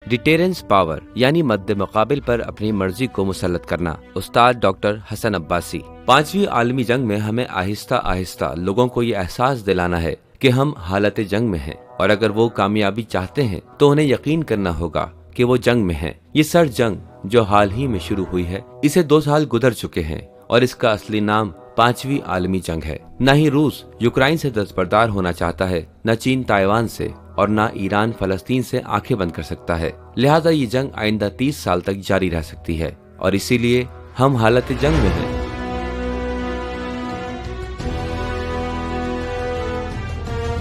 Deterrence power यानी मद्दे मुकाबिल पर अपनी मर्जी को मुसल्लत करना। उस्ताद डॉक्टर हसन अब्बासी। 5वीं आलमी जंग में हमें आहिस्ता आहिस्ता लोगों को ये एहसास दिलाना है कि हम हालत जंग में हैं, और अगर वो कामयाबी चाहते हैं तो उन्हें यकीन करना होगा कि वो जंग में हैं। ये सर्द जंग जो हाल ही में शुरू हुई है, इसे 2 साल गुजर चुके हैं और इसका असली नाम 5वीं आलमी जंग है। न ही रूस यूक्रेन से दस्तबरदार होना चाहता है, न चीन ताइवान से, और न ईरान फलस्तीन से आंखें बंद कर सकता है। लिहाजा ये जंग आइंदा 30 साल तक जारी रह सकती है और इसीलिए हम हालत जंग में हैं।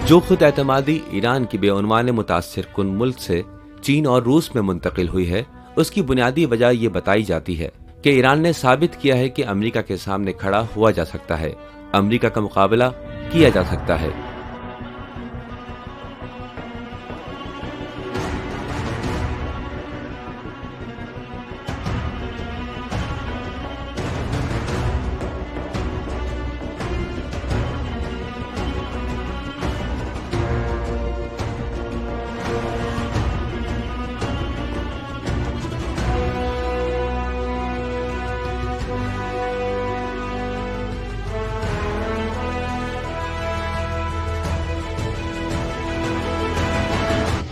जो खुद एतमादी ईरान की बेउनवान मुतासिर कुन मुल्क से चीन और रूस में मुंतकिल हुई है, उसकी बुनियादी वजह ये बताई जाती है कि ईरान ने साबित किया है कि अमेरिका के सामने खड़ा हुआ जा सकता है, अमेरिका का मुकाबला किया जा सकता है।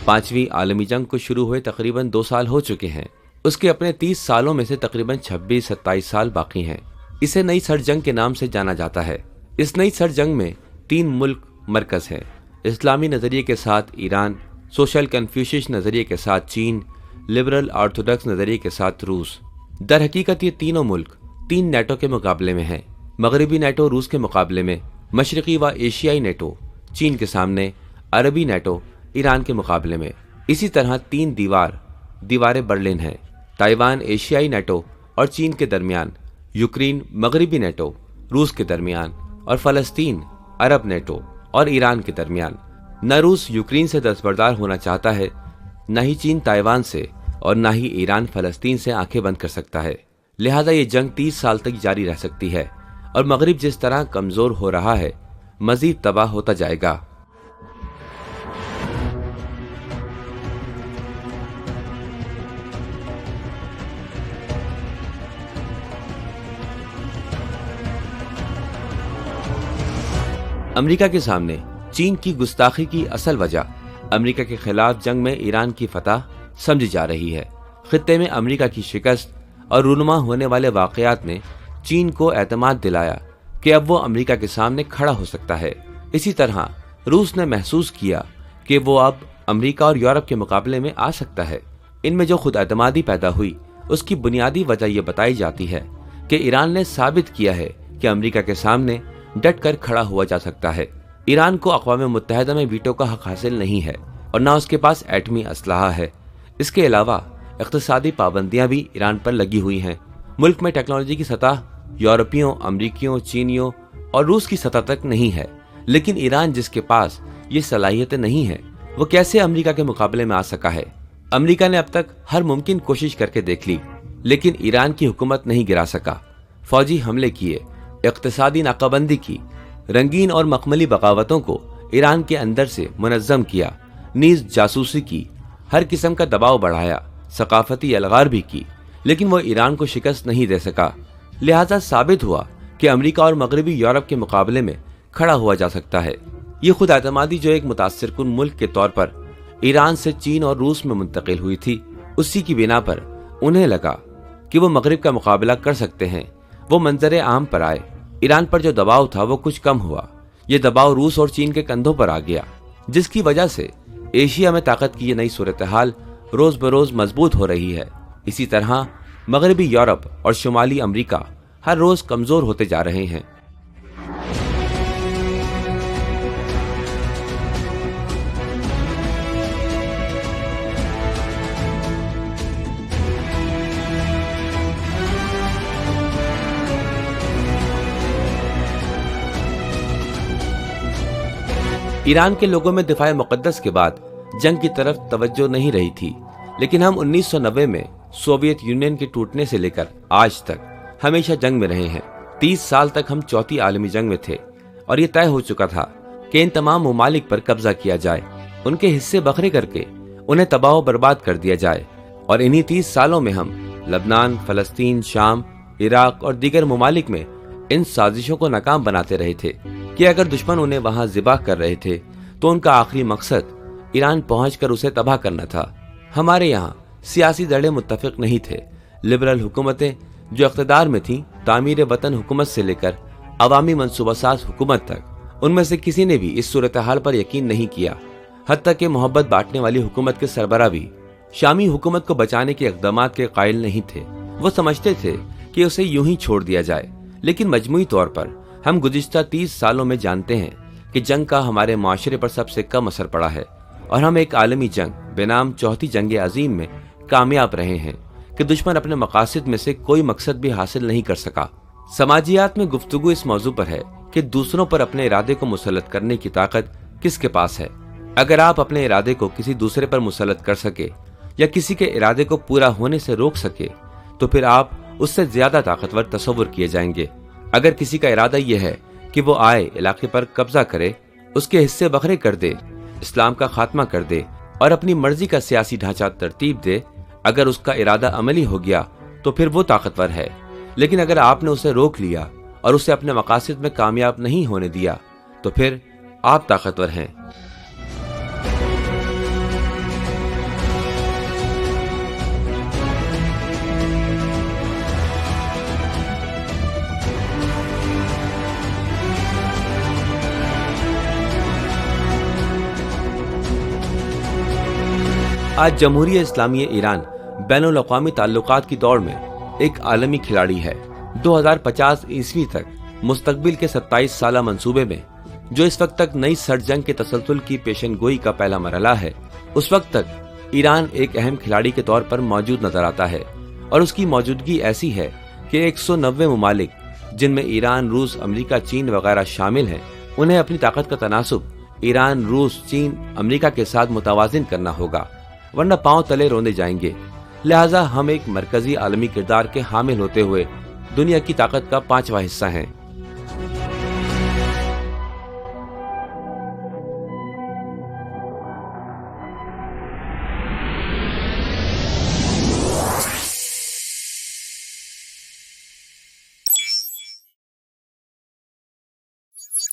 पांचवी आलमी जंग को शुरू हुए तकरीबन 2 साल हो चुके हैं। उसके अपने 30 सालों में से तकरीबन 26-27 साल बाकी हैं। इसे नई सर्द जंग के नाम से जाना जाता है। इस नई सर्द जंग में 3 मुल्क मरकज हैं। इस्लामी नजरिए के साथ ईरान, सोशल कन्फ्यूशियस नजरिए के साथ चीन, लिबरल ऑर्थोडॉक्स नजरिए के साथ रूस। दर हकीकत ये तीनों मुल्क 3 नेटो के मुकाबले में हैं। मगरबी नेटो रूस के मुकाबले में, मशरकी व एशियाई नेटो चीन के सामने, अरबी नेटो ईरान के मुकाबले में। इसी तरह 3 दीवारें बर्लिन हैं। ताइवान एशियाई नेटो और चीन के दरमियान, यूक्रेन मगरबी नेटो रूस के दरमियान, और फलस्तीन अरब नेटो और ईरान के दरमियान। न रूस यूक्रेन से दस्तबरदार होना चाहता है, न ही चीन ताइवान से, और न ही ईरान फलस्तीन से आंखें बंद कर सकता है। लिहाजा ये जंग 30 साल तक जारी रह सकती है और मगरिब जिस तरह कमजोर हो रहा है, मजीद तबाह होता जाएगा। अमेरिका के सामने चीन की गुस्ताखी की असल वजह अमेरिका के खिलाफ जंग में ईरान की फतह समझी जा रही है। खित्ते में अमेरिका की शिकस्त और रूनुमा होने वाले वाकयात ने चीन को एतमाद दिलाया कि अब वो अमेरिका के सामने खड़ा हो सकता है। इसी तरह रूस ने महसूस किया कि वो अब अमेरिका और यूरोप के मुकाबले में आ सकता है। इनमें जो खुद एतमादी पैदा हुई, उसकी बुनियादी वजह यह बताई जाती है कि ईरान ने साबित किया है कि अमेरिका के सामने डट कर खड़ा हुआ जा सकता है। ईरान को अक़वाम मुत्तहिदा में वीटो का हक हासिल नहीं है और न उसके पास एटमी असलहा है। इसके अलावा इक़्तिसादी पाबंदियां भी ईरान पर लगी हुई हैं। मुल्क में टेक्नोलॉजी की सतह यूरोपियों, अमरीकियों, चीनियों और रूस की सतह तक नहीं है। लेकिन ईरान जिसके पास ये सलाहियतें नहीं है, वो कैसे अमरीका के मुकाबले में आ सका है? अमरीका ने अब तक हर मुमकिन कोशिश करके देख ली, लेकिन ईरान की हुकूमत नहीं गिरा सका। फौजी हमले किए, इक़्तिसादी नाकाबंदी की, रंगीन और मखमली बगावतों को ईरान के अंदर से मुनज़्ज़म किया, नीज़ जासूसी की, हर किस्म का दबाव बढ़ाया, सकाफती अलगार भी की, लेकिन वो ईरान को शिकस्त नहीं दे सका। लिहाजा साबित हुआ कि अमेरिका और मगरबी यूरोप के मुकाबले में खड़ा हुआ जा सकता है। ये खुद एतमादी जो एक मुतासिरकुन मुल्क के तौर पर ईरान से चीन और रूस में मुंतकिल हुई थी, उसी की बिना पर उन्हें लगा कि वो मगरिब का मुकाबला कर सकते हैं। वो मंजर आम पर आए। ईरान पर जो दबाव था वो कुछ कम हुआ। ये दबाव रूस और चीन के कंधों पर आ गया, जिसकी वजह से एशिया में ताकत की ये नई सूरत हाल रोज बरोज मजबूत हो रही है। इसी तरह मगरबी यूरोप और शुमाली अमेरिका हर रोज कमजोर होते जा रहे हैं। ईरान के लोगों में दिफाए मुक़द्दस के बाद जंग की तरफ तवज्जो नहीं रही थी, लेकिन हम 1990 में सोवियत यूनियन के टूटने से लेकर आज तक हमेशा जंग में रहे हैं। 30 साल तक हम चौथी आलमी जंग में थे और ये तय हो चुका था कि इन तमाम ममालिक पर कब्जा किया जाए, उनके हिस्से बखरे करके उन्हें तबाह बर्बाद कर दिया जाए। और इन्हीं 30 सालों में हम लबनान, फलस्तीन, शाम, इराक और दीगर ममालिक में इन साजिशों को नाकाम बनाते रहे थे कि अगर दुश्मन उन्हें वहां ज़िबा कर रहे थे तो उनका आखिरी मकसद ईरान पहुंचकर उसे तबाह करना था। हमारे यहाँ सियासी दड़े मुत्तफिक नहीं थे। लिबरल हुकूमतें जो इख्तिदार में थीं, तामीर वतन हुकूमत से लेकर अवामी मनसूबासाज हुकूमत तक, उनमें से किसी ने भी इस सूरत हाल पर यकीन नहीं किया। हत्ता कि मोहब्बत बांटने वाली हुकूमत के सरबराह भी शामी हुकूमत को बचाने के इक़दामात के कायल नहीं थे। वो समझते थे कि उसे यूं ही छोड़ दिया जाए। लेकिन मजमूई तौर पर हम गुज़िश्ता 30 सालों में जानते हैं कि जंग का हमारे माशरे पर सबसे कम असर पड़ा है और हम एक आलमी जंग बेनाम चौथी जंग अजीम में कामयाब रहे हैं कि दुश्मन अपने मकासद में से कोई मकसद भी हासिल नहीं कर सका। समाजियात में गुफ्तगू इस मौजू पर है कि दूसरों पर अपने इरादे को मुसल्लत करने की ताकत किसके पास है। अगर आप अपने इरादे को किसी दूसरे पर मुसल्लत कर सके या किसी के इरादे को पूरा होने से रोक सके तो फिर आप उससे ज्यादा ताकतवर तस्वुर किए जाएंगे। अगर किसी का इरादा यह है कि वो आए, इलाके पर कब्जा करे, उसके हिस्से बखरे कर दे, इस्लाम का खात्मा कर दे और अपनी मर्जी का सियासी ढांचा तरतीब दे, अगर उसका इरादा अमली हो गया तो फिर वो ताकतवर है। लेकिन अगर आपने उसे रोक लिया और उसे अपने मकासद में कामयाब नहीं होने दिया तो फिर आप ताकतवर हैं। आज जमहूरिया इस्लामी ईरान बैनुल अक़वामी ताल्लुकात की दौड़ में एक आलमी खिलाड़ी है। 2050 ईस्वी तक मुस्तकबिल के 27 साला मंसूबे में, जो इस वक्त तक नई सर्द जंग के तसलसल की पेशनगोई का पहला मरहला है, उस वक्त तक ईरान एक अहम खिलाड़ी के तौर पर मौजूद नजर आता है। और उसकी मौजूदगी ऐसी है कि 190 ममालिक, जिनमें ईरान, रूस, अमरीका, चीन वगैरह शामिल हैं, उन्हें अपनी ताकत का तनासुब ईरान, रूस, चीन, अमरीका के साथ मुतवाजिन करना होगा, वरना पांव तले रोंदे जाएंगे। लिहाजा हम एक मरकजी आलमी किरदार के हामिल होते हुए दुनिया की ताकत का 5वां हिस्सा हैं।